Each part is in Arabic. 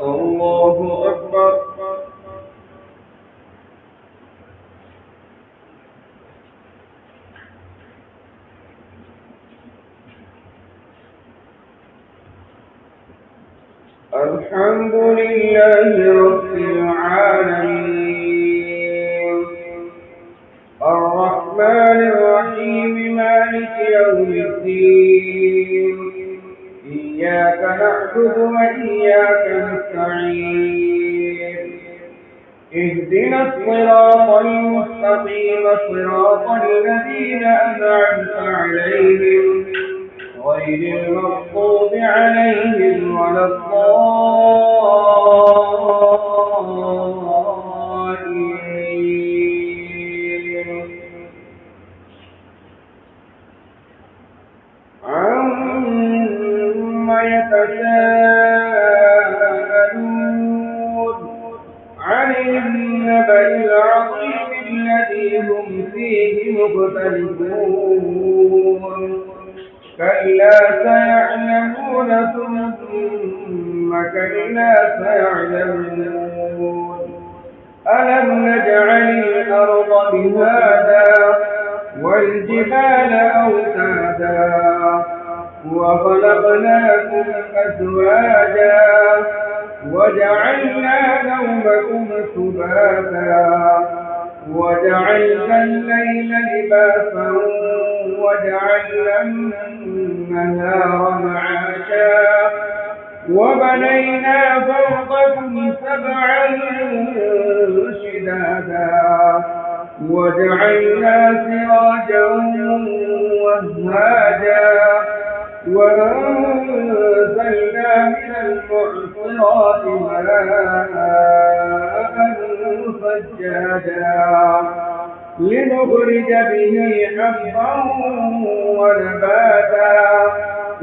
الله أكبر. الحمد لله رب العالمين، الرحمن الرحيم، مالك يوم الدين. إياك نعبد وإياك نستعين. اهدنا الصراط المستقيم، صراط الذين أنعمت عليهم غير المغضوب عليهم ولا الضالين. عما يتساءلون، عن النبأ العظيم الذي هم فيه مختلفون. كلا سيعلمون ثم كلا سيعلمون. ألم نجعل الأرض مهادا والجبال أوتادا وخلقناكم أزواجا وجعلنا نومكم سباتا وجعلنا الليل لباسا وجعلنا النهار معاشا وبنينا فوقكم سبعا شدادا وجعلنا سراجا وهاجا وأنزلنا من المعصرات ماء ثجاجا لنخرج به حبا ونباتا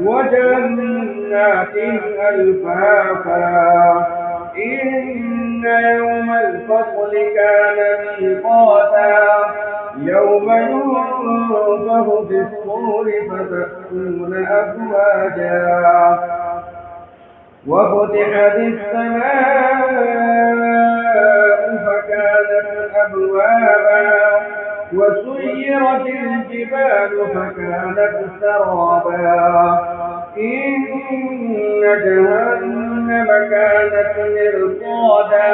وجنات ألفافا. إن يوم الفصل كان ميقاتا يوم ينفخ في الصور فتأتون أفواجا وفتحت السماء فكانت أبوابا وسيرت الجبال فكانت سرابا. إن جهنم كانت مرصادا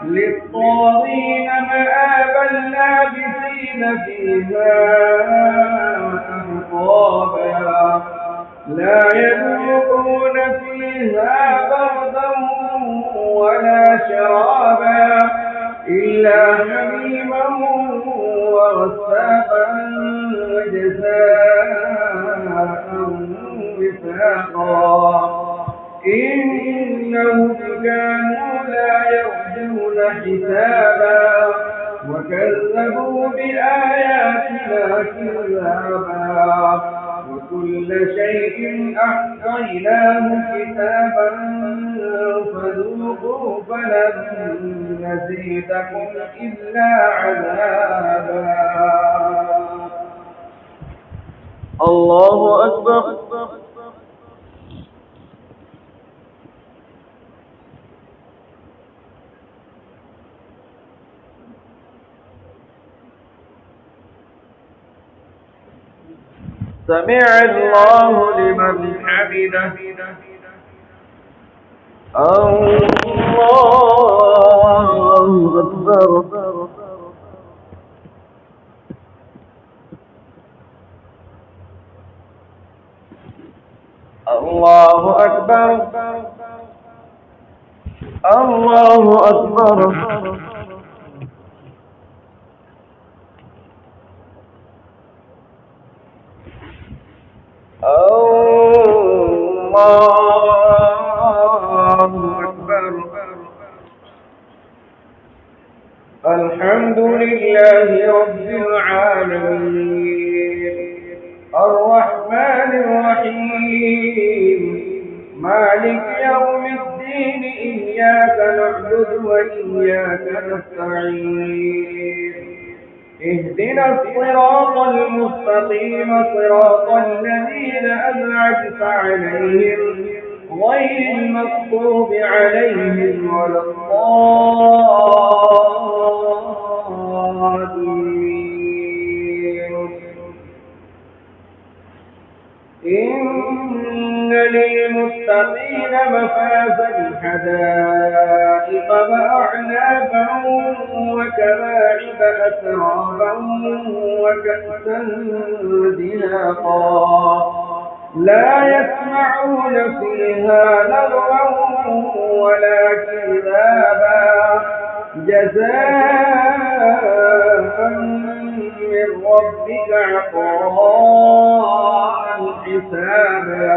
للطاغين مآبا لابثين فيها أحقابا لا يذوقون فيها بردا ولا شرابا إلا حميما وغساقا جزاء وفاقا. إنهم كانوا لا يرجون حسابا وكذبوا بآياتنا كذابا وكل شيء أحصيناه كتابا فذوقوا فلن نزيدكم إلا عذابا. الله أكبر. سمع الله لمن حمده. الله أكبر. الله أكبر. الله أكبر. الله أكبر. الحمد لله رب العالمين، الرحمن الرحيم، مالك يوم الدين. إياك نعبد وإياك نستعين. اهدنا الصراط المستقيم، صراط الذين أنعمت عليهم غير المغضوب عليهم ولا الضالين. إن للمتقين مفازا حدائق وأعنابا وكواعب أترابا وكأسا دهاقا لا يسمعون فيها لغوا ولا كذابا جزاء من ربك عطاء حسابا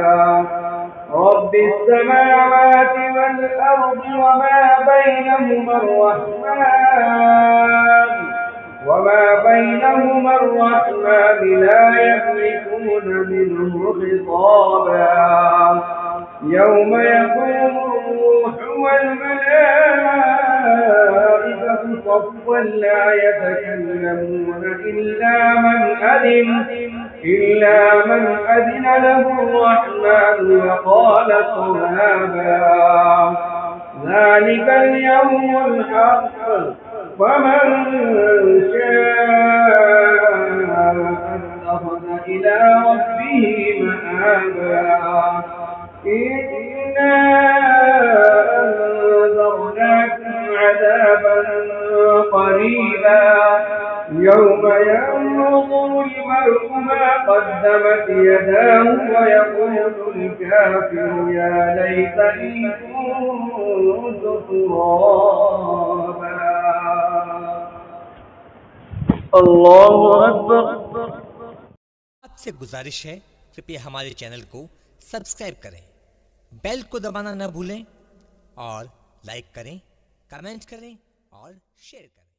رب السماوات والأرض وما بينهما الرحمن لا يملكون منه خطابا يوم يقوم الروح والملائكة صفا لا يتكلمون إلا من أذن له الرحمن وقال صوابا ذلك اليوم الحق فمن شاء اتخذ إلى ربه مآبا إنا أنذرناكم عذابا قريبا يوم ينظر المرء ما قدمت يداه ويقول الكافر يا ليتني كنت ترابا. الله أكبر. आपसे गुजारिश है कृपया हमारे चैनल को सब्सक्राइब करें, बेल को दबाना न भूलें और लाइक करें, कमेंट करें और शेयर करें।